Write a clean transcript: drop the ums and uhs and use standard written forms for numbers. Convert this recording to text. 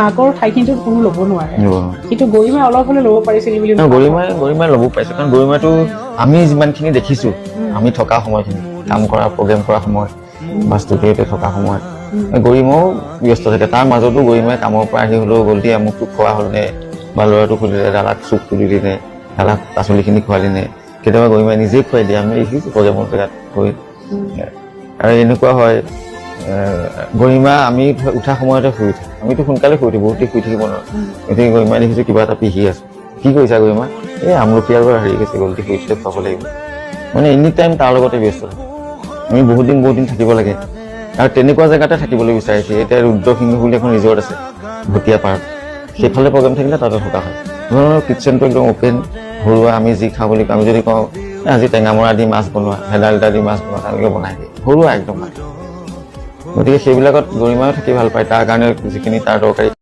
মাকৰ ঠাইখিনিতো কোনো ল'ব নোৱাৰে কিন্তু গৰিমাই অলপ হ'লে ল'ব পাৰিছিল বুলি গৰিমাই ল'ব পাৰিছে কাৰণ গৰিমাটো আমি যিমানখিনি দেখিছোঁ আমি থকা সময়খিনি কাম কৰা প্ৰগ্ৰেম কৰা সময়ত বা ষ্টুডিঅ'তে থকা সময়ত গৰিমাও ব্যস্ত থাকে তাৰ মাজতো গৰিমাই কামৰ পৰা আহি হ'লেও গ'লটি আমুকটো খোৱা হ'লনে বা ল'ৰাটো খুলিলে দাদাক চুপ তুলি দিলে দাদাক পাচলিখিনি খুৱালি নে কেতিয়াবা গৰিমাই নিজেই খুৱাই দিয়ে আমি দেখিছোঁ প্ৰগ্ৰেমৰ জেগাত গৈ আৰু এনেকুৱা হয় গৰিমা আমি উঠা সময়তে শুই উঠে আমিতো সোনকালে শুই উঠো বহুতেই শুই থাকিব নোৱাৰোঁ গতিকে গৰিমাই দেখিছোঁ কিবা এটা পিহি আছে কি কৰিছা গৰিমা এই আমলখি আৰু হেৰি গৈছে গলটি শুই উঠে খুৱাব লাগিব মানে এনি টাইম তাৰ লগতে ব্যস্ত থাকে আমি বহুত দিন থাকিব লাগে আৰু তেনেকুৱা জেগাতে থাকিবলৈ বিচাৰিছে এতিয়া ৰুদ্ৰসিংহ বুলি এখন ৰিজৰ্ট আছে ভুটীয়া পাৰ্ক সেইফালে প্ৰগ্ৰেম থাকিলে তাতে থকা হয় কিটচেনটো একদম অ'পেন ঘৰুৱা আমি যি খাওঁ বুলি আমি যদি কওঁ আজি টেঙামৰা দি মাছ বনোৱা ভেদাইলতা দি মাছ বনোৱা তেনেকৈ বনাই দিয়ে ঘৰুৱা একদম গতিকে সেইবিলাকত গৰিমাও থাকি ভাল পায় তাৰ কাৰণে যিখিনি তাৰ দৰকাৰী